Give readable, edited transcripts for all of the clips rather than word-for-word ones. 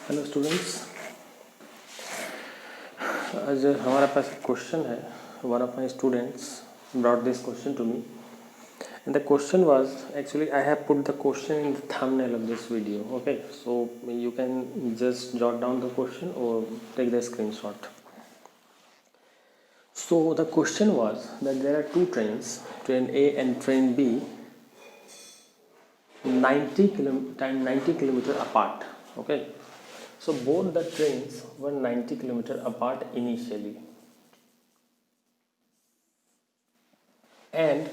Hello students, आज हमारे पास एक क्वेश्चन है. One of my students brought this question to me, and the question was, actually I have put the question in the thumbnail of this video. Okay, so you can just jot down the question or take the screenshot. So the question was that there are two trains, train A and train B, 90 kilometer apart. Okay, so both the trains were 90 kilometer apart initially, and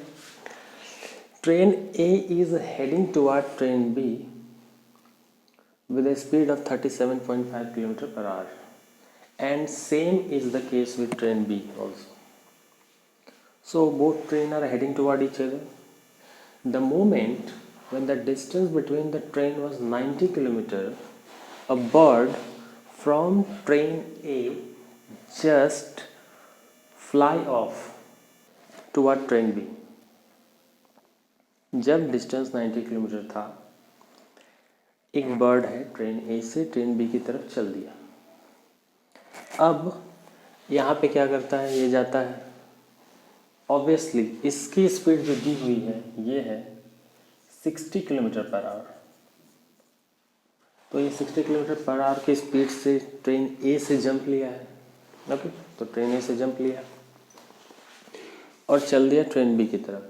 train A is heading toward train B with a speed of 37.5 km per hour, and same is the case with train B also. So both trains are heading toward each other. The moment when the distance between the train was 90 km, a bird from train A just fly off toward train B. जब distance 90 kilometre था, एक bird है train ए से train B की तरफ चल दिया. अब यहाँ पे क्या करता है, ये जाता है. ऑब्वियसली इसकी स्पीड जो दी हुई है ये है 60 किलोमीटर पर आवर. तो ये 60 किलोमीटर पर आवर की स्पीड से ट्रेन ए से जंप लिया है. ओके, तो ट्रेन ए से जंप लिया और चल दिया ट्रेन बी की तरफ.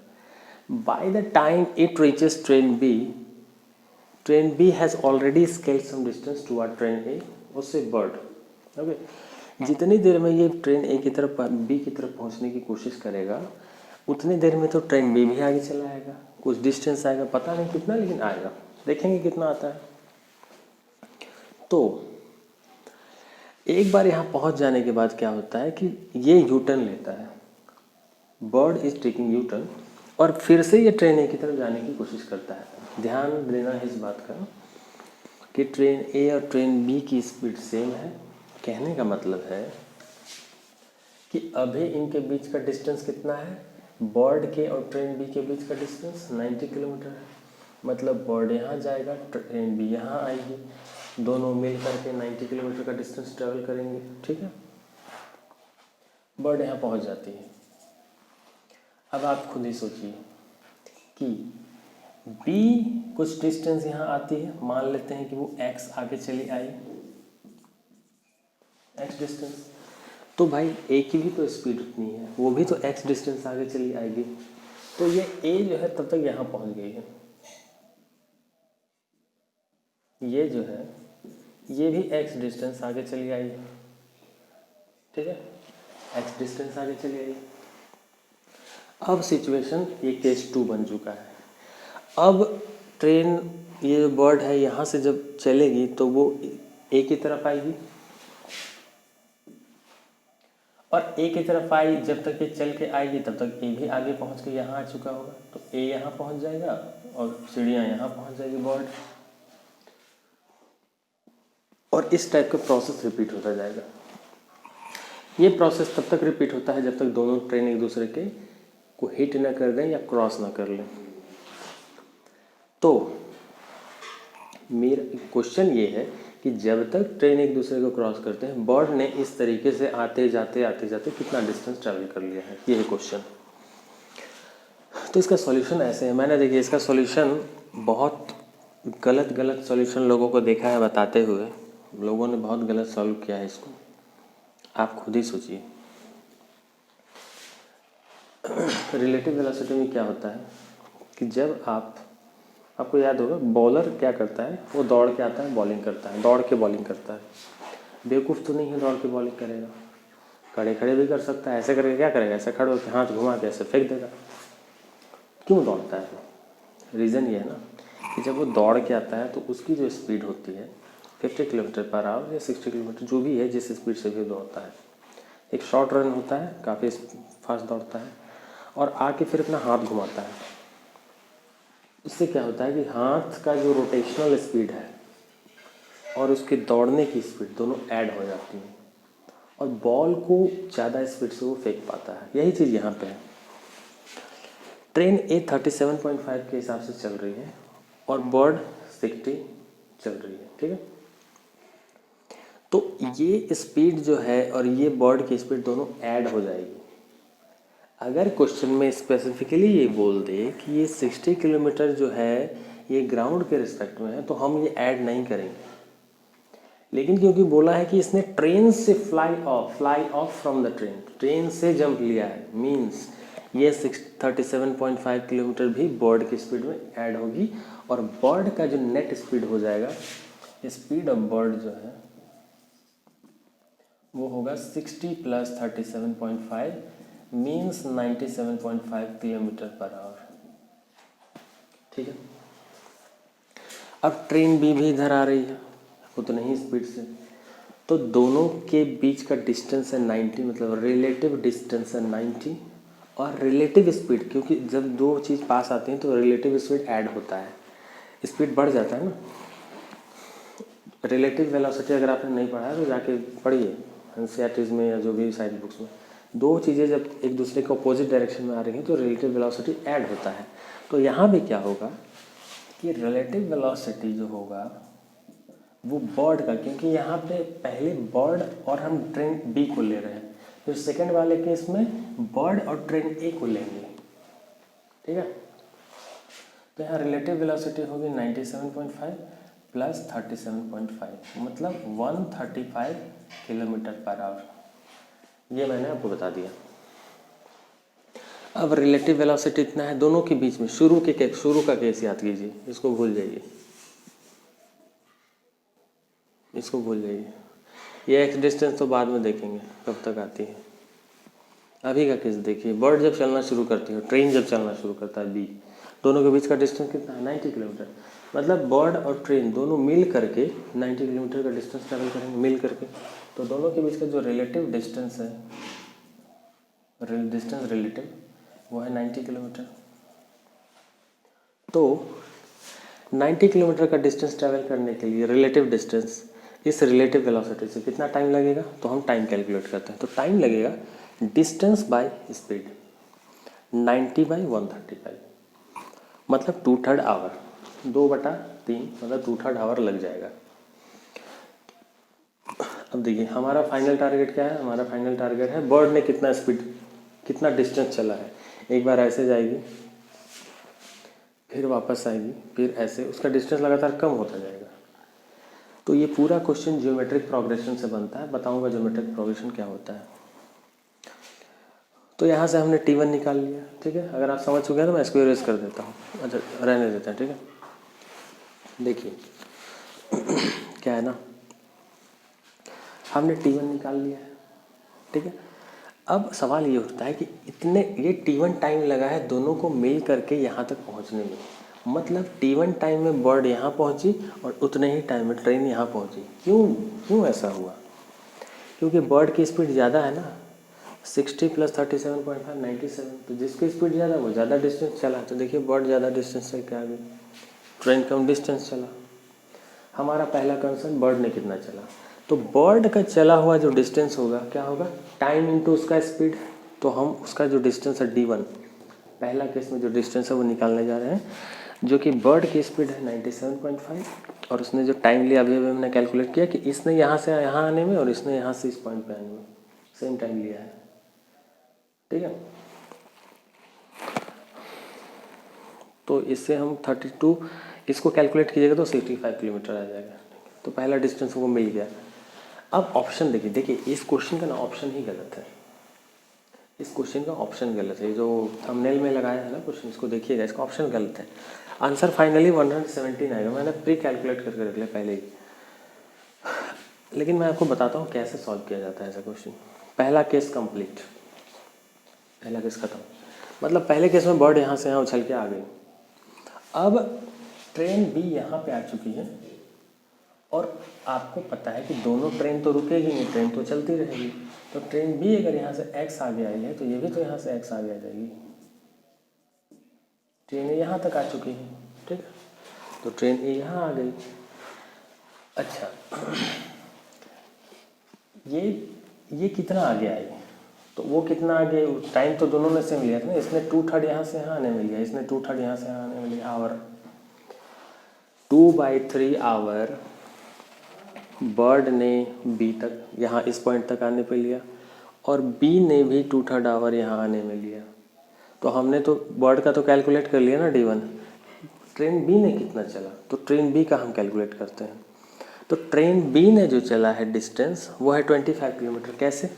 By the time it reaches train B has already scaled some distance toward train A. उससे bird. Okay. जितनी देर में ये ट्रेन ए की तरफ बी की तरफ पहुंचने की कोशिश करेगा, उतनी देर में तो ट्रेन बी भी आगे चला आएगा. कुछ डिस्टेंस आएगा, पता नहीं कितना, लेकिन आएगा. देखेंगे कितना आता है. तो एक बार यहाँ पहुंच जाने के बाद क्या होता है कि ये यू टर्न लेता है. Bird is taking U turn और फिर से ये ट्रेन ए की तरफ जाने की कोशिश करता है. ध्यान देना है इस बात का कि ट्रेन ए और ट्रेन बी की स्पीड सेम है. कहने का मतलब है कि अभी इनके बीच का डिस्टेंस कितना है, बर्ड के और ट्रेन बी के बीच का डिस्टेंस 90 किलोमीटर है. मतलब बर्ड यहाँ जाएगा, ट्रेन बी यहाँ आएगी, दोनों मिल करके 90 किलोमीटर का डिस्टेंस ट्रेवल करेंगे. ठीक है, बर्ड यहाँ पहुँच जाती है. अब आप खुद ही सोचिए कि B कुछ डिस्टेंस यहाँ आती है. मान लेते हैं कि वो X आगे चली आई, X डिस्टेंस. तो भाई A की भी तो स्पीड उतनी है, वो भी तो X डिस्टेंस आगे चली आएगी. तो ये A जो है तब तक यहाँ पहुँच गई है. ये जो है ये भी X डिस्टेंस आगे चली आई है. ठीक है, X डिस्टेंस आगे चली आई. अब सिचुएशन ये केस 2 बन चुका है. अब ट्रेन, ये जो बर्ड है यहाँ से जब चलेगी तो वो ए की तरफ आएगी, और ए की तरफ आई, जब तक ये चल के आएगी तब तक ए भी आगे पहुँच के यहाँ आ चुका होगा. तो ए यहाँ पहुँच जाएगा और चिड़िया यहाँ पहुँच जाएगी, बर्ड. और इस टाइप का प्रोसेस रिपीट होता जाएगा. ये प्रोसेस तब तक रिपीट होता है जब तक दोनों ट्रेन एक दूसरे के को हिट ना कर दें या क्रॉस ना कर लें. तो मेरा क्वेश्चन ये है कि जब तक ट्रेन एक दूसरे को क्रॉस करते हैं, बर्ड ने इस तरीके से आते जाते कितना डिस्टेंस ट्रैवल कर लिया है, ये है क्वेश्चन. तो इसका सॉल्यूशन ऐसे है. मैंने देखिए इसका सॉल्यूशन बहुत गलत सॉल्यूशन लोगों को देखा है बताते हुए. लोगों ने बहुत गलत सॉल्व किया है इसको. आप खुद ही सोचिए. रिलेटिव वेलोसिटी में क्या होता है कि जब आपको याद होगा, बॉलर क्या करता है, वो दौड़ के आता है, बॉलिंग करता है, दौड़ के बॉलिंग करता है. बेवकूफ़ तो नहीं है दौड़ के बॉलिंग करेगा, खड़े भी कर सकता है. ऐसे करके क्या करेगा, ऐसे खड़े होकर हाथ घुमा के ऐसे फेंक देगा. क्यों दौड़ता है? रीज़न ये है ना कि जब वो दौड़ के आता है तो उसकी जो स्पीड होती है 50 किलोमीटर पर आवर या 60 किलोमीटर, जो भी है, जिस स्पीड से भी दौड़ता है. एक शॉर्ट रन होता है, काफ़ी फास्ट दौड़ता है, और आके फिर अपना हाथ घुमाता है. इससे क्या होता है कि हाथ का जो रोटेशनल स्पीड है और उसके दौड़ने की स्पीड दोनों ऐड हो जाती हैं, और बॉल को ज़्यादा स्पीड से वो फेंक पाता है. यही चीज़ यहाँ पे है. ट्रेन ए 37.5 के हिसाब से चल रही है और बर्ड 60 चल रही है. ठीक है, तो ये स्पीड जो है और ये बर्ड की स्पीड दोनों ऐड हो जाएगी। अगर क्वेश्चन में स्पेसिफिकली ये बोल दे कि ये 60 किलोमीटर जो है ये ग्राउंड के रिस्पेक्ट में है, तो हम ये ऐड नहीं करेंगे। लेकिन क्योंकि बोला है कि इसने ट्रेन से fly of from the train, train से जंप लिया है, मीन्स ये 37.5 किलोमीटर भी बर्ड की स्पीड में ऐड होगी। और बर्ड का जो नेट स्पीड हो जाएगा, स्पीड ऑफ बर्ड जो है वो होगा 60 + 37.5 मीन्स 97.5 किलोमीटर पर आवर। ठीक है। अब ट्रेन भी इधर आ रही है उतने ही स्पीड से, तो दोनों के बीच का डिस्टेंस है 90, मतलब रिलेटिव डिस्टेंस है 90। और रिलेटिव स्पीड, क्योंकि जब दो चीज़ पास आती हैं तो रिलेटिव स्पीड ऐड होता है, स्पीड बढ़ जाता है ना। रिलेटिव वेलोसिटी अगर आपने नहीं पढ़ा है तो जाके पढ़िए एनसीईआरटी में या जो भी साइंस बुक्स में। दो चीज़ें जब एक दूसरे के अपोजिट डायरेक्शन में आ रही हैं तो रिलेटिव वेलोसिटी ऐड होता है। तो यहाँ भी क्या होगा कि रिलेटिव वेलोसिटी जो होगा वो बर्ड का, क्योंकि यहाँ पे पहले बर्ड और हम ट्रेन बी को ले रहे हैं, तो सेकंड वाले केस में बर्ड और ट्रेन ए को लेंगे। ठीक है। तो यहाँ रिलेटिव वेलोसिटी होगी 97.5 + 37.5 मतलब 135 किलोमीटर पर आवर। ये मैंने आपको बता दिया। अब रिलेटिव वेलोसिटी इतना है दोनों के बीच में, शुरू का केस याद कीजिए, इसको भूल जाइए, इसको भूल जाइए। ये एक्स डिस्टेंस तो बाद में देखेंगे कब तक आती है। अभी का केस देखिए, बर्ड जब चलना शुरू करती है, ट्रेन जब चलना शुरू करता है बी, दोनों के बीच का डिस्टेंस कितना है 90 किलोमीटर। मतलब बर्ड और ट्रेन दोनों मिल करके 90 किलोमीटर का डिस्टेंस ट्रैवल करेंगे मिल करके। तो दोनों के बीच का जो रिलेटिव डिस्टेंस है, डिस्टेंस रिलेटिव, वो है 90 किलोमीटर। तो 90 किलोमीटर का डिस्टेंस ट्रैवल करने के लिए रिलेटिव डिस्टेंस इस रिलेटिव वेलोसिटी से कितना टाइम लगेगा, तो हम टाइम कैलकुलेट करते हैं। तो टाइम लगेगा डिस्टेंस बाय स्पीड 90/135 मतलब 2/3 आवर, 2/3 मतलब 2/3 आवर लग जाएगा। अब देखिए हमारा फाइनल टारगेट क्या है, हमारा फाइनल टारगेट है बर्ड ने कितना स्पीड कितना डिस्टेंस चला है। एक बार ऐसे जाएगी, फिर वापस आएगी, फिर ऐसे, उसका डिस्टेंस लगातार कम होता जाएगा। तो ये पूरा क्वेश्चन ज्योमेट्रिक प्रोग्रेशन से बनता है। बताऊंगा ज्योमेट्रिक प्रोग्रेशन क्या होता है। तो यहाँ से हमने T1 निकाल लिया। ठीक है। अगर आप समझ चुके हैं तो मैं इसको इरेज कर देता हूँ, अच्छा रहने देते हैं। ठीक है। देखिए क्या है ना, हमने T1 निकाल लिया है। ठीक है। अब सवाल ये उठता है कि इतने ये T1 टाइम लगा है दोनों को मिल करके यहाँ तक पहुँचने में, मतलब T1 टाइम में बर्ड यहाँ पहुँची और उतने ही टाइम में ट्रेन यहाँ पहुँची। क्यों ऐसा हुआ? क्योंकि बर्ड की स्पीड ज़्यादा है ना, 60 + 37.5 97। तो जिसकी स्पीड ज़्यादा वो ज़्यादा डिस्टेंस चला। तो देखिए बर्ड ज़्यादा डिस्टेंस चल के आ गई, ट्रेन कम डिस्टेंस चला। हमारा पहला कंसर्न बर्ड ने कितना चला, तो बर्ड का चला हुआ जो डिस्टेंस होगा क्या होगा, टाइम इंटू उसका स्पीड। तो हम उसका जो डिस्टेंस है D1, पहला केस में जो डिस्टेंस है वो निकालने जा रहे हैं, जो कि बर्ड की स्पीड है 97.5 और उसने जो टाइम लिया अभी हमने कैलकुलेट किया कि इसने यहाँ से यहाँ आने में और इसने यहाँ से इस पॉइंट पे आने में सेम टाइम लिया है। ठीक है। तो इससे हम 32 इसको कैलकुलेट कीजिएगा तो 65 किलोमीटर आ जाएगा। तो पहला डिस्टेंस वो मिल गया। अब ऑप्शन देखिए इस क्वेश्चन का ना ऑप्शन ही गलत है, इस क्वेश्चन का ऑप्शन गलत है। जो थंबनेल में लगाया है ना क्वेश्चन, इसको देखिएगा, इसका ऑप्शन गलत है। आंसर फाइनली 117 आएगा, मैंने प्री कैलकुलेट करके रख लिया पहले ही। लेकिन मैं आपको बताता हूँ कैसे सॉल्व किया जाता है ऐसा क्वेश्चन। पहला केस कंप्लीट, पहला केस खत्म, मतलब पहले केस में बर्ड यहाँ से यहाँ उछल के आ गई। अब ट्रेन बी यहाँ पे आ चुकी है और आपको पता है कि दोनों ट्रेन तो रुकेगी नहीं, ट्रेन तो चलती रहेगी। तो ट्रेन बी अगर यहाँ से x आगे आई है तो ये भी तो यहाँ से x आगे आ जाएगी। ट्रेन ए यहाँ तक आ चुकी है। ठीक है। तो ट्रेन ए यहाँ आ गई। अच्छा ये कितना आगे आई, तो वो कितना आगे, टाइम तो दोनों ने सेम लिया था ना। इसने 2/3 यहाँ से यहाँ आने में लिया, इसने 2/3 यहाँ से यहाँ आने में लिया। आवर 2/3 आवर बर्ड ने बी तक यहाँ इस पॉइंट तक आने पे लिया और बी ने भी 2/3 आवर यहाँ आने में लिया। तो हमने तो बर्ड का तो कैलकुलेट कर लिया ना D1। ट्रेन बी ने कितना चला, तो ट्रेन बी का हम कैलकुलेट करते हैं। तो ट्रेन बी ने जो चला है डिस्टेंस वो है 25 किलोमीटर। कैसे?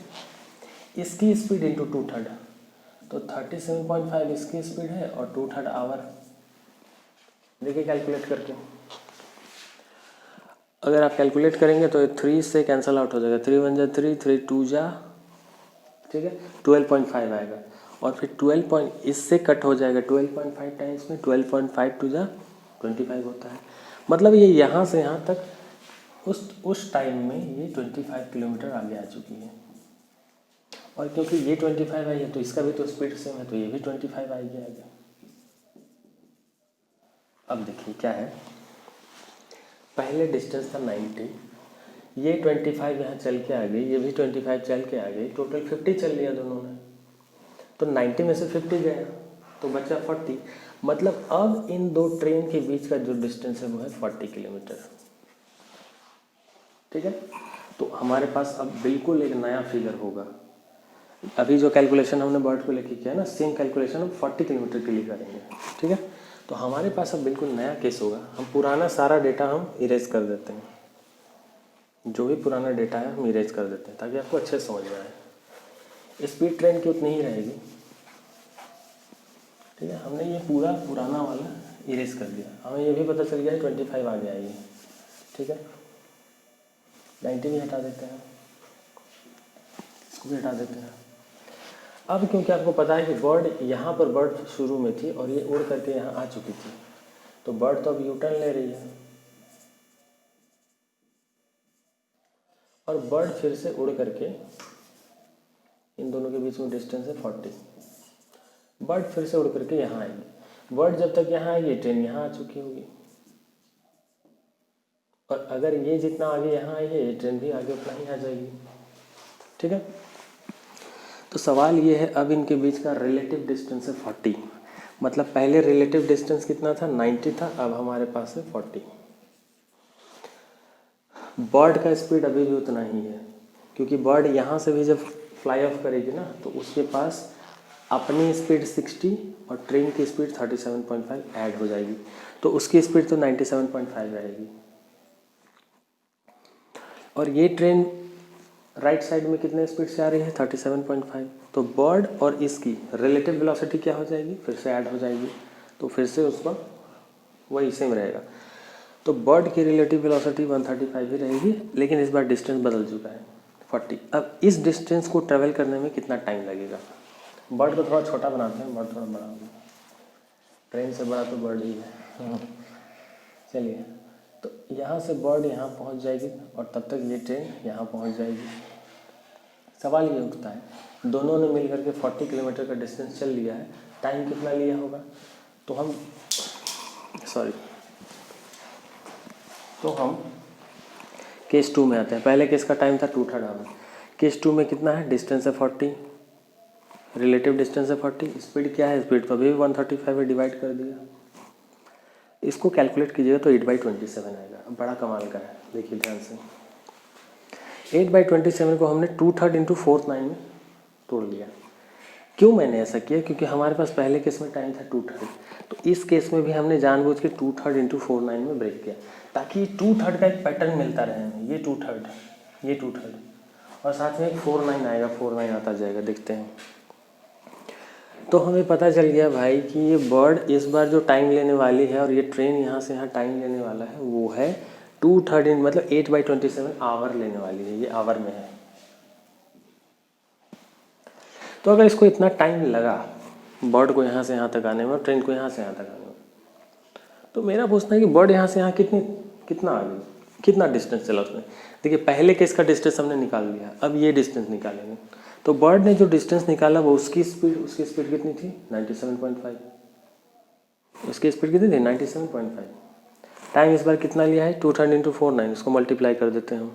इसकी स्पीड इंटू 2/3, तो 37.5 इसकी स्पीड है और 2/3 आवर। देखिए कैलकुलेट करके, अगर आप कैलकुलेट करेंगे तो 3 से कैंसिल आउट हो जाएगा। 3 1 जा 3, 3 2 जा, ठीक है, 12.5 आएगा। और फिर 12 इससे कट हो जाएगा 12.5 टाइम्स में 12.5 2 जा 25 होता है। मतलब ये यहाँ से यहाँ तक उस टाइम में ये 25 किलोमीटर आगे आ चुकी है। और क्योंकि ये 25 आई है तो इसका भी तो स्पीड सेम है, तो ये भी 25 आएगी आगे। अब देखिए क्या है, पहले डिस्टेंस था 90, ये 25 यहाँ चल के आ गई, ये भी 25 चल के आ गई, टोटल 50 चल लिया दोनों ने। तो 90 में से 50 गया तो बचा 40। मतलब अब इन दो ट्रेन के बीच का जो डिस्टेंस है वो है 40 किलोमीटर। ठीक है, तो हमारे पास अब बिल्कुल एक नया फिगर होगा। अभी जो कैलकुलेशन हमने बर्ड को लेके किया है ना, सेम कैलकुलेशन हम 40 किलोमीटर के लिए करेंगे। ठीक है, तो हमारे पास अब बिल्कुल नया केस होगा। हम पुराना सारा डेटा हम इरेज कर देते हैं, जो भी पुराना डेटा है हम इरेज कर देते हैं ताकि आपको अच्छे से समझ में आए। स्पीड ट्रेन की उतनी ही रहेगी। ठीक है, हमने ये पूरा पुराना वाला इरेज कर दिया। हमें ये भी पता चल गया है 25 आगे आएगी। ठीक है, 90 भी हटा देते हैं, इसको भी हटा देते हैं। अब क्योंकि आपको पता है कि बर्ड यहाँ पर बर्ड शुरू में थी और ये उड़ करके यहाँ आ चुकी थी, तो बर्ड तो अब यूटर्न ले रही है और बर्ड फिर से उड़ करके, इन दोनों के बीच में डिस्टेंस है 40, बर्ड फिर से उड़ करके यहाँ आएगी। बर्ड जब तक यहाँ आएगी ट्रेन यहाँ आ चुकी होगी, और अगर ये जितना आगे यहाँ आई है ये ट्रेन भी आगे उतना ही आ जाएगी। ठीक है, तो सवाल ये है अब इनके बीच का रिलेटिव डिस्टेंस है 40। मतलब पहले रिलेटिव डिस्टेंस कितना था, 90 था, अब हमारे पास है 40। बर्ड का स्पीड अभी भी उतना ही है, क्योंकि बर्ड यहाँ से भी जब फ्लाई ऑफ करेगी ना तो उसके पास अपनी स्पीड 60 और ट्रेन की स्पीड 37.5 ऐड हो जाएगी, तो उसकी स्पीड तो 97.5 रहेगी। और ये ट्रेन राइट साइड में कितने स्पीड से आ रही है, 37.5। तो बर्ड और इसकी रिलेटिव वेलोसिटी क्या हो जाएगी, फिर से ऐड हो जाएगी, तो फिर से उसका वही सेम रहेगा। तो बर्ड की रिलेटिव वेलोसिटी 135 ही रहेगी, लेकिन इस बार डिस्टेंस बदल चुका है 40। अब इस डिस्टेंस को ट्रेवल करने में कितना टाइम लगेगा। बर्ड को थोड़ा छोटा बनाते हैं, बर्ड थोड़ा बड़ा होगा, ट्रेन से बड़ा तो बर्ड ही है। चलिए, तो यहाँ से बर्ड यहाँ पहुँच जाएगी और तब तक ये ट्रेन यहाँ पहुँच जाएगी। सवाल ये उठता है दोनों ने मिल करके 40 किलोमीटर का डिस्टेंस चल लिया है, टाइम कितना लिया होगा। तो हम केस 2 में आते हैं। पहले केस का टाइम था 2/3 आवर, केस 2 में कितना है, डिस्टेंस है 40, रिलेटिव डिस्टेंस है 40, स्पीड क्या है, स्पीड तो अभी भी 135 है, डिवाइड कर दिया। इसको कैलकुलेट कीजिएगा तो 8/27 आएगा। अब बड़ा कमाल का है, देखिए ध्यान से। 8/27 को हमने 2/3 इंटू 4/9 में तोड़ लिया। क्यों मैंने ऐसा किया, क्योंकि हमारे पास पहले केस में टाइम था 2/3, तो इस केस में भी हमने जानबूझ के 2/3 इंटू 4/9 में ब्रेक किया, ताकि 2/3 का एक पैटर्न मिलता रहे हमें। ये 2/3, ये 2/3 और साथ में एक 4/9 आएगा, 4/9 आता जाएगा, देखते हैं। तो हमें पता चल गया भाई कि ये बर्ड इस बार जो टाइम लेने वाली है और ये ट्रेन यहाँ से यहाँ टाइम लेने वाला है वो है 2/3, मतलब 8/27 आवर लेने वाली है। ये आवर में है। तो अगर इसको इतना टाइम लगा बर्ड को यहाँ से यहाँ तक आने में और ट्रेन को यहाँ से यहाँ तक आने में, तो मेरा पूछना है कि बर्ड यहाँ से यहाँ कितना आ गई, कितना डिस्टेंस चला उसने। देखिए पहले केस का डिस्टेंस हमने निकाल लिया, अब ये डिस्टेंस निकालेंगे। तो बर्ड ने जो डिस्टेंस निकाला वो उसकी स्पीड कितनी थी, 97.5। उसकी स्पीड कितनी थी, 97.5। टाइम इस बार कितना लिया है, 2/3 इंटू 4/9, उसको मल्टीप्लाई कर देते हैं हम।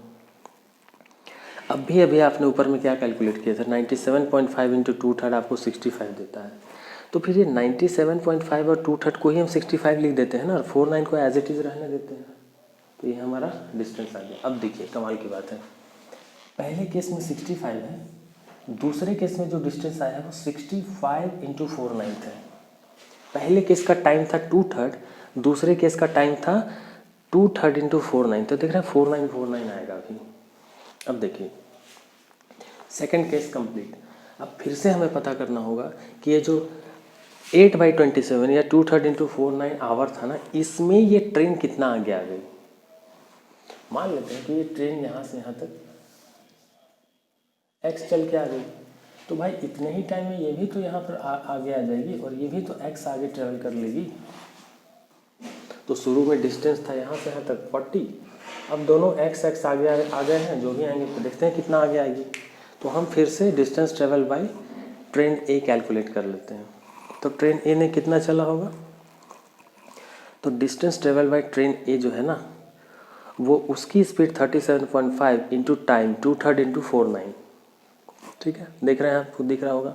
अभी आपने ऊपर में क्या कैलकुलेट किया था, 97.5 इंटू 2/3 आपको 65 देता है। तो फिर ये 97.5 और 2/3 को ही हम 65 लिख देते हैं ना, और 4/9 को एज इट इज़ रहने देते हैं। तो ये हमारा डिस्टेंस आ गया। अब देखिए कमाल की बात है, पहले केस में 65 है, दूसरे केस में जो डिस्टेंस आया है वो 65 इंटू 4/9 है। पहले केस का टाइम था 2/3, दूसरे केस का टाइम था 2/3 इंटू 4/9, तो देख रहे हैं 4949 आएगा अभी। अब देखिए सेकेंड केस कंप्लीट। अब फिर से हमें पता करना होगा कि ये जो 8/27 या 2/3 इंटू 4/9 आवर था ना, इसमें ये ट्रेन कितना आगे आ गई। मान लेते हैं कि ये ट्रेन यहाँ से यहाँ तक x चल के आ गई, तो भाई इतने ही टाइम में ये भी तो यहाँ पर आगे आ जाएगी और ये भी तो x आगे ट्रेवल कर लेगी। तो शुरू में डिस्टेंस था यहाँ से यहाँ तक 40, अब दोनों x आगे आ गए हैं, जो भी आएंगे तो देखते हैं कितना आगे आएगी। तो हम फिर से distance travel by train A calculate कर लेते हैं। तो ट्रेन ए ने कितना चला होगा, तो डिस्टेंस ट्रेवल बाय ट्रेन ए जो है ना, वो उसकी स्पीड 37.5 इंटू टाइम 2/3 इंटू 4/9, ठीक है, देख रहे हैं आपको दिख रहा होगा।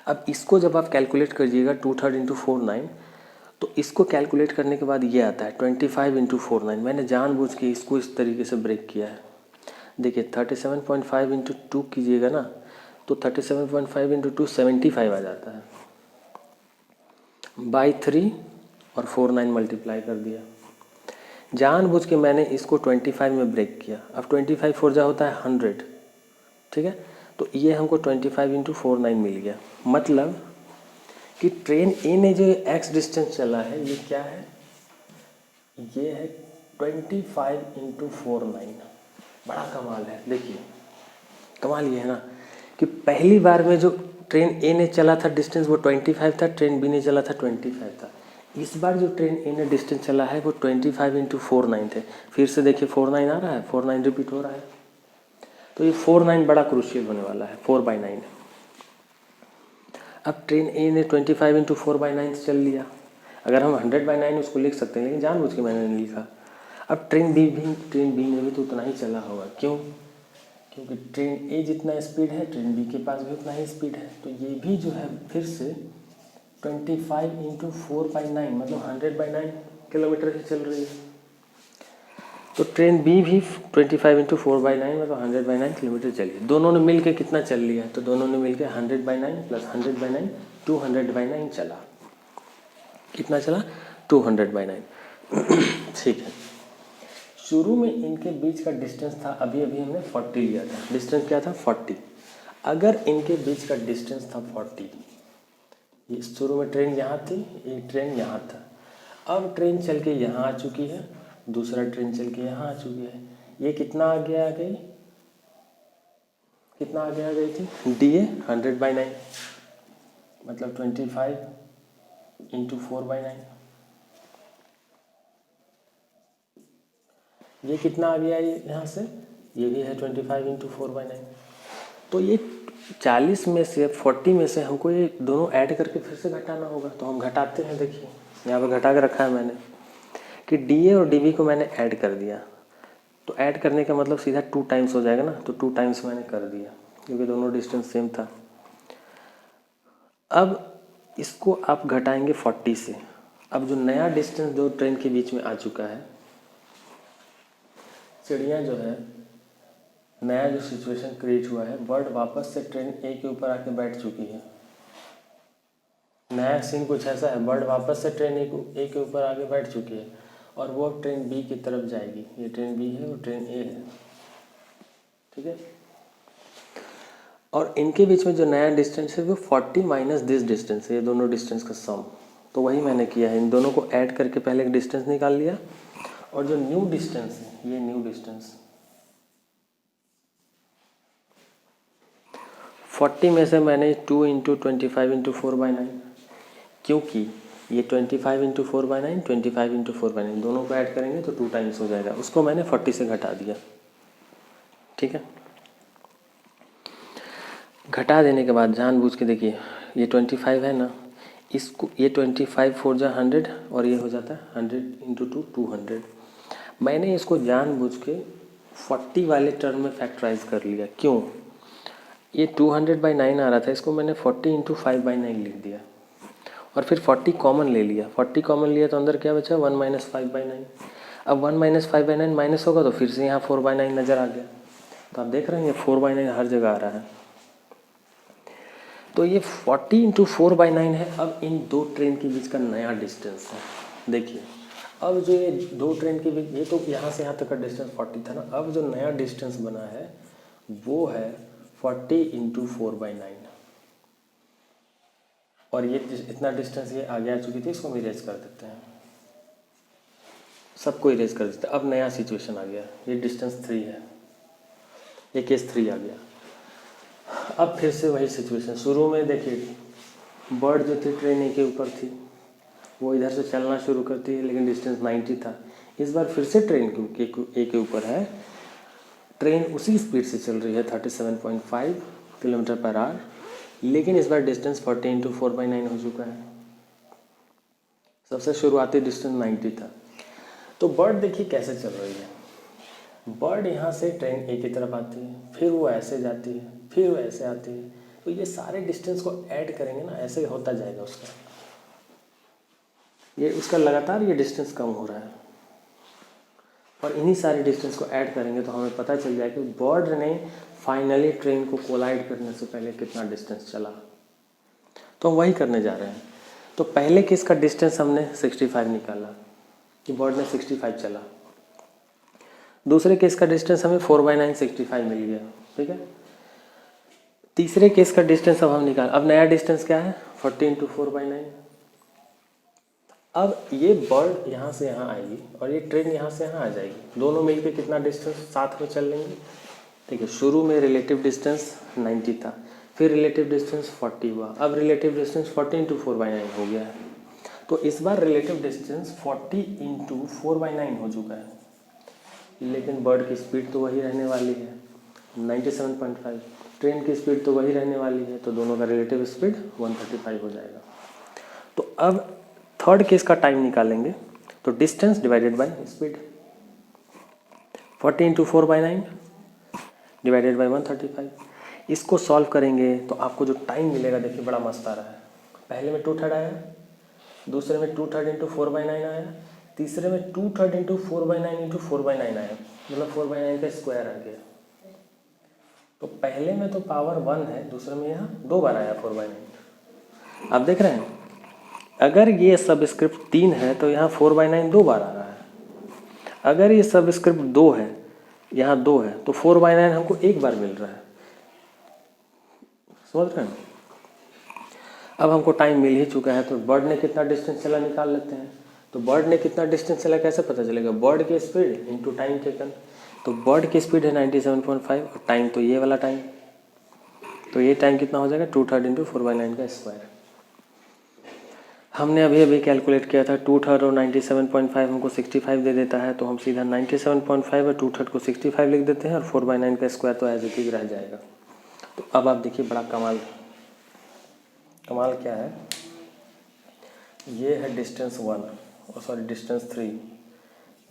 अब इसको जब आप कैलकुलेट करिएगा 2/3 इंटू 4/9, तो इसको कैलकुलेट करने के बाद ये आता है 25 इंटू 4/9। मैंने जानबूझ के इसको इस तरीके से ब्रेक किया है। देखिए 37.5 इंटू 2 कीजिएगा ना, तो 37.5 इंटू 2 75 आ जाता है, बाई 3 और 4/9 मल्टीप्लाई कर दिया। जानबूझ के मैंने इसको 25 में ब्रेक किया। अब 25 4 जा होता है 100, ठीक है, तो ये हमको 25 इंटू 4/9 मिल गया। मतलब कि ट्रेन ए ने जो x डिस्टेंस चला है ये क्या है, ये है 25 इंटू 4/9। बड़ा कमाल है। देखिए कमाल ये है ना कि पहली बार में जो ट्रेन ए ने चला था डिस्टेंस वो 25 था, ट्रेन बी ने चला था 25 था। इस बार जो ट्रेन ए ने डिस्टेंस चला है वो 25 इंटू 4/9 थे। फिर से देखिए 4/9 आ रहा है, 4/9 रिपीट हो रहा है, तो ये 4/9 बड़ा क्रूशियल होने वाला है, 4/9। अब ट्रेन ए ने 25 इंटू 4/9 चल लिया। अगर हम 100/9 उसको लिख सकते हैं, लेकिन जानबूझ के मैंने नहीं लिखा। अब ट्रेन बी ने भी तो उतना ही चला होगा। क्यों? क्योंकि ट्रेन ए जितना स्पीड है ट्रेन बी के पास भी उतना ही स्पीड है, तो ये भी जो है फिर से 25 इंटू 4/9 मतलब 100/9 किलोमीटर ही चल रही है। तो ट्रेन बी भी 25 इंटू 4/9 मतलब 100/9 किलोमीटर चली। दोनों ने मिल के कितना चल लिया, तो दोनों ने मिल के 100/9 प्लस 100/9 200/9 चला। कितना चला? 200/9। ठीक है, शुरू में इनके बीच का डिस्टेंस था, अभी अभी हमने 40 लिया था। डिस्टेंस क्या था? 40। अगर इनके बीच का डिस्टेंस था 40, ये शुरू में ट्रेन यहाँ थी, एक ट्रेन यहाँ था, अब ट्रेन चल के यहाँ आ चुकी है, दूसरा ट्रेन चल के यहाँ आ चुकी है। ये कितना आगे आ गई, कितना आगे आ गई थी? डी ए 100/9 मतलब 25 इंटू 4/9। ये कितना आ गया यहाँ से? ये भी है 25 इंटू 4/9। तो ये 40 में से 40 में से हमको ये दोनों ऐड करके फिर से घटाना होगा। तो हम घटाते हैं। देखिए यहाँ पर घटा के रखा है मैंने कि डी ए और डी बी को मैंने ऐड कर दिया। तो ऐड करने का मतलब सीधा 2 टाइम्स हो जाएगा ना, तो 2 टाइम्स मैंने कर दिया क्योंकि दोनों डिस्टेंस सेम था। अब इसको आप घटाएंगे 40 से। अब जो नया डिस्टेंस दो ट्रेन के बीच में आ चुका है, चिड़िया जो है, नया जो सिचुएशन क्रिएट हुआ है, बर्ड वापस से ट्रेन ए के ऊपर आके बैठ चुकी है। नया सीन कुछ ऐसा है, बर्ड वापस से ट्रेन ए के ऊपर आके बैठ चुकी है और वो ट्रेन बी की तरफ जाएगी। ये ट्रेन बी है, वो ट्रेन ए है, ठीक है। और इनके बीच में जो नया डिस्टेंस है वो 40 माइनस दिस डिस्टेंस है, ये दोनों डिस्टेंस का सम। तो वही मैंने किया है, इन दोनों को ऐड करके पहले एक डिस्टेंस निकाल लिया और जो न्यू डिस्टेंस है, ये न्यू डिस्टेंस 40 में से मैंने 2 इंटू 25 इंटू 4/9, क्योंकि ये 25 इंटू 4/9 25 इंटू 4/9 दोनों को ऐड करेंगे तो 2 टाइम्स हो जाएगा। उसको मैंने 40 से घटा दिया, ठीक है। घटा देने के बाद जानबूझ के देखिए, ये 25 है ना, इसको ये 25 4 जा 100 और ये हो जाता है 100 इंटू 2 200। मैंने इसको जानबूझ के 40 वाले टर्म में फैक्टराइज कर लिया। क्यों? ये 200/9 आ रहा था, इसको मैंने 40 इंटू 5/9 लिख दिया और फिर 40 कॉमन ले लिया। 40 कॉमन लिया तो अंदर क्या बचा? 1 माइनस 5/9। अब 1 माइनस 5/9 माइनस होगा तो फिर से यहाँ 4/9 नज़र आ गया। तो आप देख रहे हैं ये 4/9 हर जगह आ रहा है। तो ये 40 इंटू 4/9 है। अब इन दो ट्रेन के बीच का नया डिस्टेंस है। देखिए अब जो ये दो ट्रेन के बीच, ये तो यहाँ से यहाँ तक का डिस्टेंस 40 था ना, अब जो नया डिस्टेंस बना है वो है 40 इंटू 4/9। और ये इतना डिस्टेंस ये आगे आ चुकी थी, इसको हम इरेज कर देते हैं, सबको इरेज कर देते हैं। अब नया सिचुएशन आ गया, ये डिस्टेंस 3 है, ये केस 3 आ गया। अब फिर से वही सिचुएशन, शुरू में देखिए बर्ड जो थी ट्रेन ए के ऊपर थी, वो इधर से चलना शुरू करती है लेकिन डिस्टेंस 90 था। इस बार फिर से ट्रेन ए के ऊपर है, ट्रेन उसी स्पीड से चल रही है 37.5 किलोमीटर पर आवर, लेकिन इस बार डिस्टेंस 40 इंटू 4/9 हो चुका है। सबसे शुरुआती डिस्टेंस 90 था। तो बर्ड देखिए कैसे चल रही है, बर्ड यहाँ से ट्रेन ए की तरफ आती है, फिर वो ऐसे जाती है, फिर वो ऐसे आती है। तो ये सारे डिस्टेंस को ऐड करेंगे ना, ऐसे होता जाएगा उसका, ये उसका लगातार ये डिस्टेंस कम हो रहा है। और इन्हीं सारे डिस्टेंस को ऐड करेंगे तो हमें पता चल जाएगा कि बर्ड ने फाइनली ट्रेन को कोलाइड करने से पहले कितना डिस्टेंस चला। तो हम वही करने जा रहे हैं। तो पहले केस का डिस्टेंस हमने 65 निकाला कि बर्ड ने 65 चला। दूसरे केस का डिस्टेंस हमें 4/9 65 मिल गया, ठीक है। तीसरे केस का डिस्टेंस अब हम निकाल, अब नया डिस्टेंस क्या है 40 इंटू 4/9। अब ये बर्ड यहाँ से यहाँ आएगी और ये ट्रेन यहाँ से यहाँ आ जाएगी, दोनों मिलकर कितना डिस्टेंस साथ में चल लेंगे। ठीक है, शुरू में रिलेटिव डिस्टेंस 90 था, फिर रिलेटिव डिस्टेंस 40 हुआ, अब रिलेटिव डिस्टेंस 40 इंटू 4/9 हो गया है। तो इस बार रिलेटिव डिस्टेंस 40 इंटू 4/9 हो चुका है, लेकिन बर्ड की स्पीड तो वही रहने वाली है 97.5, ट्रेन की स्पीड तो वही रहने वाली है, तो दोनों का रिलेटिव स्पीड 135 हो जाएगा। तो अब थर्ड केस का टाइम निकालेंगे, तो distance divided by speed, 40 into 4/9 divided by 135। इसको सॉल्व करेंगे तो आपको जो टाइम मिलेगा देखिए बड़ा मस्त आ रहा है। पहले में 2/3 आया, दूसरे में 2/3 इंटू 4/9 आया, तीसरे में 2/3 इंटू 4/9 इंटू 4/9 आया, मतलब 4/9 का स्क्वायर आ गया। तो पहले में तो पावर 1 है, दूसरे में यहाँ 2 बार आया 4/9। आप देख रहे हैं अगर ये सबस्क्रिप्ट 3 है तो यहाँ 4/9 2 बार आ रहा है, अगर ये सबस्क्रिप्ट 2 है यहाँ 2 है तो 4/9 हमको 1 बार मिल रहा है। समझ रहे हैं। अब हमको टाइम मिल ही चुका है, तो बर्ड ने कितना डिस्टेंस चला निकाल लेते हैं। तो बर्ड ने कितना डिस्टेंस चला कैसे पता चलेगा, बर्ड की स्पीड इंटू टाइम टेकन। तो बर्ड की स्पीड है 97.5 और टाइम तो ये वाला टाइम, तो ये टाइम कितना हो जाएगा 2/3 इंटू 4/9 का स्क्वायर। हमने अभी अभी कैलकुलेट किया था 2/3 और 97.5 हमको 65 दे देता है, तो हम सीधा 97.5 और 2/3 को 65 लिख देते हैं और 4/9 का स्क्वायर तो एज इट इज रह जाएगा। तो अब आप देखिए बड़ा कमाल क्या है, ये है डिस्टेंस 1 और सॉरी डिस्टेंस 3,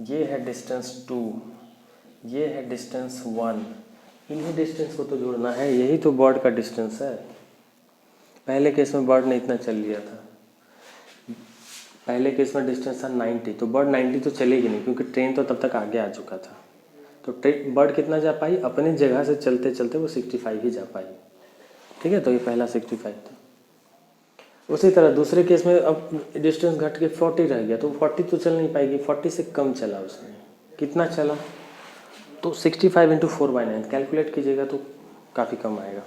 ये है डिस्टेंस 2, ये है डिस्टेंस 1, इन्हीं डिस्टेंस को तो जोड़ना है, यही तो बर्ड का डिस्टेंस है। पहले केस में बर्ड ने इतना चल लिया था, पहले केस में डिस्टेंस था 90, तो बर्ड 90 तो चलेगी नहीं क्योंकि ट्रेन तो तब तक आगे आ चुका था। तो बर्ड कितना जा पाई, अपनी जगह से चलते चलते वो 65 ही जा पाई। ठीक है, तो ये पहला 65 था। उसी तरह दूसरे केस में अब डिस्टेंस घट के 40 रह गया, तो 40 तो चल नहीं पाएगी, 40 से कम चला उसने, कितना चला तो 65 इंटू 4/9 कैलकुलेट कीजिएगा तो काफ़ी कम आएगा।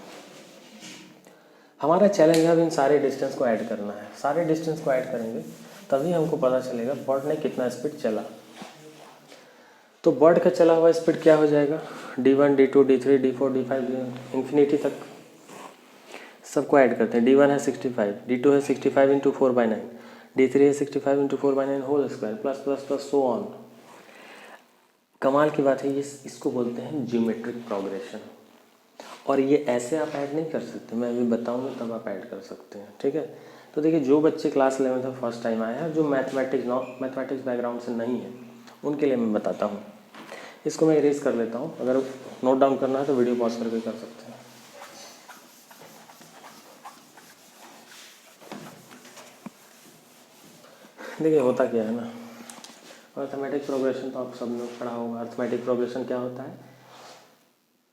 हमारा चैलेंज है अब इन सारे डिस्टेंस को ऐड करना है, सारे डिस्टेंस को ऐड करेंगे तभी हमको पता चलेगा बर्ड ने कितना स्पीड चला। तो बर्ड का चला हुआ स्पीड क्या हो जाएगा, D1 D2 D3 D4 D5 infinity तक सबको ऐड करते हैं। D1 है 65, D2 है 65 इंटू 4/9, D3 है 65 into 4/9 whole square plus plus plus so on. कमाल की बात है, ये इसको बोलते हैं ज्योमेट्रिक प्रोग्रेशन। और ये ऐसे आप ऐड नहीं कर सकते, मैं अभी बताऊंगा तब आप ऐड कर सकते हैं। ठीक है, तो देखिए जो बच्चे क्लास 11 में फर्स्ट टाइम आए हैं, जो मैथमेटिक्स बैकग्राउंड से नहीं है, उनके लिए मैं बताता हूँ। इसको मैं इरेज कर लेता हूँ, अगर नोट डाउन करना है तो वीडियो पॉज करके कर सकते हैं। देखिए होता क्या है ना, अर्थमेटिक प्रोग्रेशन तो आप सब ने पढ़ा होगा। अर्थमेटिक प्रोग्रेशन क्या होता है?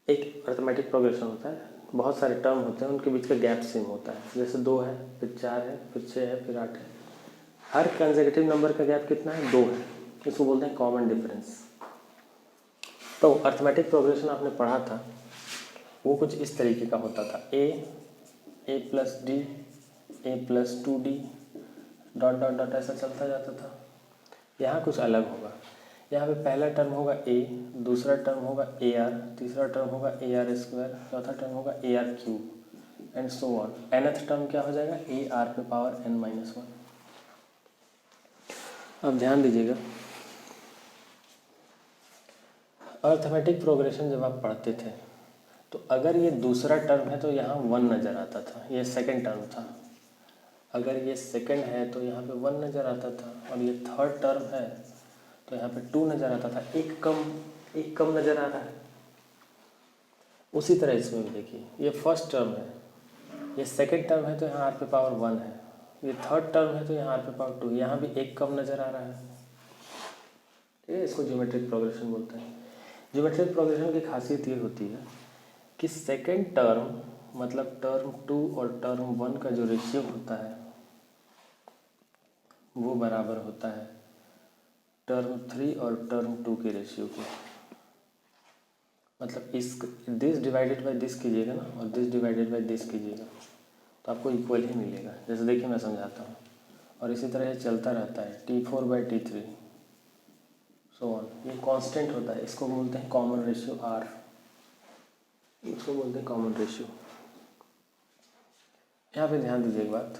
एक अर्थमेटिक प्रोग्रेशन होता है, बहुत सारे टर्म होते हैं, उनके बीच का गैप सेम होता है। जैसे 2 है, फिर 4 है, फिर 6 है, फिर 8 है। हर कंसेक्यूटिव नंबर का गैप कितना है? 2 है। इसको बोलते हैं कॉमन डिफरेंस। तो अर्थमेटिक प्रोग्रेशन आपने पढ़ा था, वो कुछ इस तरीके का होता था। a plus D, a plus 2d, dot dot dot ऐसा चलता जाता था। यहाँ कुछ अलग होगा। यहाँ पे पहला टर्म होगा a, दूसरा टर्म होगा ar, तीसरा टर्म होगा ar², चौथा टर्म होगा ar³ and so on. nth term क्या हो जाएगा? ar⁻n-1। अब ध्यान दीजिएगा, अर्थमेटिक प्रोग्रेशन जब आप पढ़ते थे तो अगर ये दूसरा टर्म है तो यहाँ 1 नज़र आता था, ये सेकंड टर्म था। अगर ये सेकंड है तो यहाँ पे 1 नज़र आता था, और ये थर्ड टर्म है तो यहाँ पे 2 नज़र आता था। एक कम नज़र आ रहा है। उसी तरह इसमें भी देखिए, ये फर्स्ट टर्म है, ये सेकंड टर्म है तो यहाँ r⁻1 है, ये थर्ड टर्म है तो यहाँ r⁻2, यहाँ भी एक कम नज़र आ रहा है। ठीक है, इसको ज्योमेट्रिक प्रोग्रेशन बोलते हैं। ज्योमेट्रिक प्रोग्रेशन की खासियत ये होती है कि सेकंड टर्म मतलब टर्म 2 और टर्म 1 का जो रेशियो होता है वो बराबर होता है टर्म 3 और टर्म 2 के रेशियो के। मतलब दिस डिवाइडेड बाय दिस कीजिएगा ना, और दिस डिवाइडेड बाय दिस कीजिएगा तो आपको इक्वल ही मिलेगा। जैसे देखिए मैं समझाता हूँ, और इसी तरह ये चलता रहता है T4/T3 सो ऑन। ये कांस्टेंट होता है, इसको बोलते हैं कॉमन रेशियो R, इसको बोलते हैं कॉमन रेशियो। यहाँ पे ध्यान दीजिए एक बात,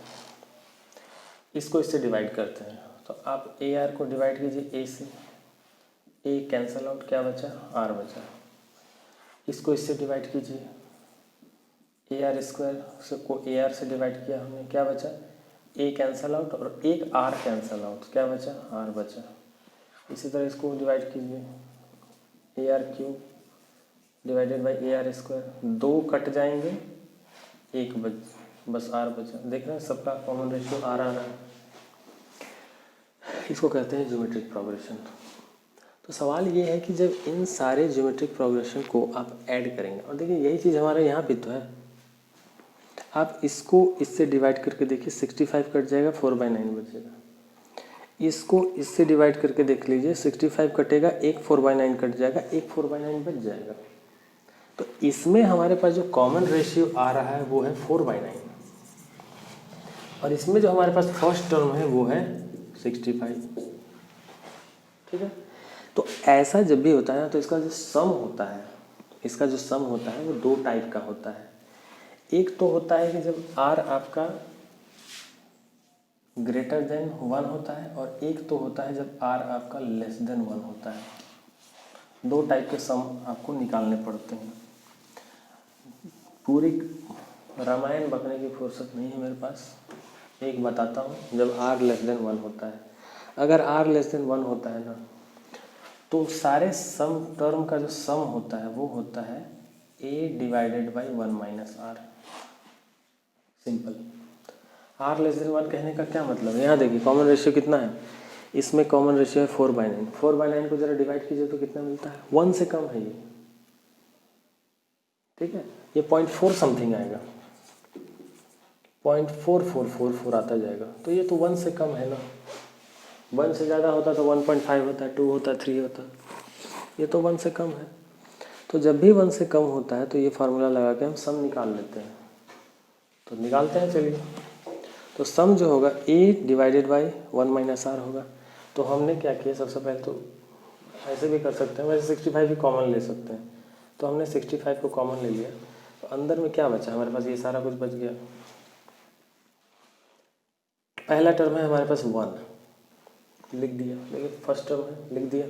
इसको इससे डिवाइड करते हैं तो आप AR को डिवाइड कीजिए A से, A कैंसल आउट, क्या बचा? R बचा। इसको इससे डिवाइड कीजिए, AR² से को AR से डिवाइड किया हमने, क्या बचा? A कैंसल आउट और एक R कैंसल आउट, क्या बचा? R बचा। इसी तरह इसको डिवाइड कीजिए, AR³ divided by AR², 2 cut जाएंगे, 1 बस R बचा। देख रहे हैं सबका कॉमन रेशियो R आ रहा है। इसको कहते हैं ज्योमेट्रिक प्रोग्रेशन। तो सवाल ये है कि जब इन सारे ज्योमेट्रिक प्रोग्रेशन को आप ऐड करेंगे, और देखिए यही चीज़ हमारे यहाँ भी तो है, आप इसको इससे डिवाइड करके देखिए, 65 कट जाएगा, 4/9 बचेगा। इसको इससे डिवाइड करके देख लीजिए, 65 कटेगा, एक 4/9 कट जाएगा, एक 4/9 बच जाएगा। तो इसमें हमारे पास जो कॉमन रेशियो आ रहा है वो है 4/9, और इसमें जो हमारे पास फर्स्ट टर्म है वो है 65। ठीक है, तो ऐसा जब भी होता है ना, तो इसका जो सम होता है वो 2 टाइप का होता है। एक तो होता है कि जब R आपका ग्रेटर देन 1 होता है, और एक तो होता है जब R आपका लेस देन 1 होता है। 2 टाइप के सम आपको निकालने पड़ते हैं। पूरी रामायण बकने की फुर्सत नहीं है मेरे पास, एक बताता हूँ। जब R लेस देन 1 होता है, अगर R लेस देन 1 होता है ना, तो सारे सम टर्म का जो सम होता है वो होता है A divided by 1 - R। Simple. R less than 1 कहने का क्या मतलब है? यहाँ देखिए कॉमन रेशियो कितना है, इसमें कॉमन रेशियो है 4/9। 4/9 को जरा डिवाइड कीजिए तो कितना मिलता है? 1 से कम है ये। ठीक है, ये 0.4 समथिंग आएगा, 0.4444 आता जाएगा। तो ये तो 1 से कम है ना। 1 से ज़्यादा होता तो 1.5 होता, 2 होता, 3 होता। ये तो 1 से कम है। तो जब भी 1 से कम होता है तो ये फार्मूला लगा के हम सम निकाल लेते हैं। तो निकालते हैं, चलिए। तो सम जो होगा A डिवाइडेड बाई 1 - R होगा। तो हमने क्या किया, सबसे पहले तो ऐसे भी कर सकते हैं, वैसे 65 भी कॉमन ले सकते हैं। तो हमने 65 को कॉमन ले लिया, तो अंदर में क्या बचा हमारे पास? ये सारा कुछ बच गया। पहला टर्म है हमारे पास 1, लिख दिया। देखिए फर्स्ट टर्म है, लिख दिया।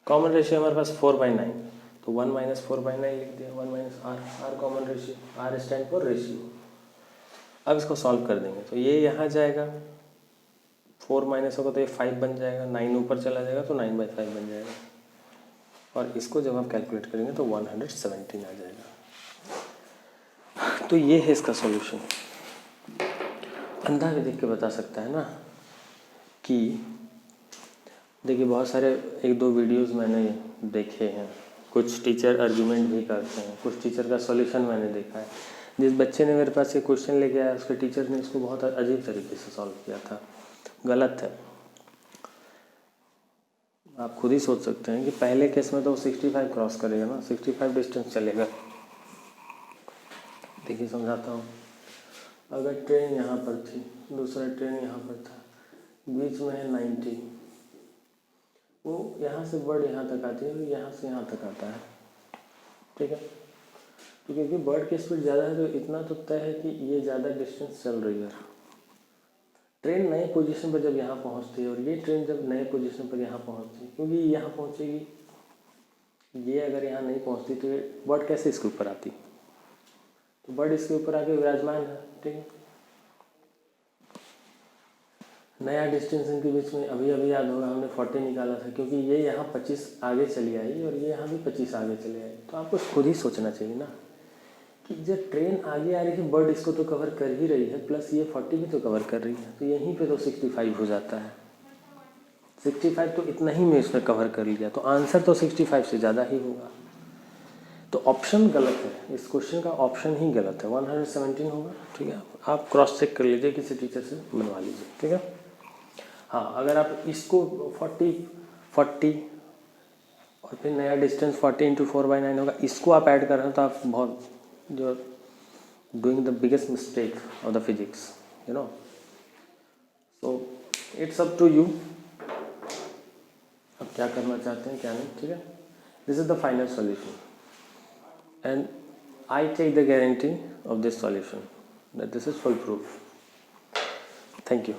कॉमन रेशियो हमारे पास 4/9, तो 1 - 4/9 लिख दिया। 1 - R, R common ratio, R stand for ratio. अब इसको सॉल्व कर देंगे तो ये यहाँ जाएगा, 4 माइनस होगा तो ये 5 बन जाएगा, 9 ऊपर चला जाएगा तो 9/5 बन जाएगा, और इसको जब आप कैलकुलेट करेंगे तो 117 आ जाएगा। तो ये है इसका सॉल्यूशन। अंधा भी देख के बता सकता है ना कि देखिए बहुत सारे 1-2 वीडियोस मैंने देखे हैं, कुछ टीचर आर्गुमेंट भी करते हैं, कुछ टीचर का सॉल्यूशन मैंने देखा है। जिस बच्चे ने मेरे पास ये क्वेश्चन लेके आया उसके टीचर ने इसको बहुत अजीब तरीके से सॉल्व किया था। गलत है। आप खुद ही सोच सकते हैं कि पहले केस में तो 65 क्रॉस करेगा ना, 65 डिस्टेंस चलेगा। देखिए समझाता हूँ। अगर ट्रेन यहाँ पर थी, दूसरा ट्रेन यहाँ पर था, बीच में है 90, वो यहाँ से बर्ड यहाँ तक आती है और यहाँ से यहाँ तक आता है, ठीक है। तो क्योंकि बर्ड की स्पीड ज़्यादा है तो इतना तो तय है कि ये ज़्यादा डिस्टेंस चल रही है। ट्रेन नए पोजीशन पर जब यहाँ पहुँचती है और ये ट्रेन जब नए पोजीशन पर यहाँ पहुँचती है, क्योंकि ये यहाँ पहुँचेगी, ये अगर यहाँ नहीं पहुँचती तो ये बर्ड कैसे इसके ऊपर आती, तो बर्ड इसके ऊपर आके विराजमान है, ठीक है। नया डिस्टेंस इनके बीच में अभी अभी याद होगा हमने 40 निकाला था, क्योंकि ये यहाँ 25 आगे चली आई और ये यहाँ भी 25 आगे चली आई। तो आपको खुद ही सोचना चाहिए ना कि जब ट्रेन आगे आ रही है बर्ड इसको तो कवर कर ही रही है, प्लस ये 40 भी तो कवर कर रही है, तो यहीं पे तो 65 हो जाता है। 65 तो इतना ही में इसने कवर कर लिया, तो आंसर तो 65 से ज़्यादा ही होगा। तो ऑप्शन गलत है, इस क्वेश्चन का ऑप्शन ही गलत है, 117 होगा, ठीक है। आप क्रॉस चेक कर लीजिए, किसी टीचर से बनवा लीजिए, ठीक है। हाँ, अगर आप इसको 40 और फिर नया डिस्टेंस 40 × 4/9 होगा, इसको आप ऐड कर रहे हो तो आप बहुत जो doing the biggest mistake of the physics, you know. So it's up to you, अब क्या करना चाहते हैं क्या नहीं, ठीक है। This is the final solution and I take the guarantee of this solution that this is full proof. Thank you.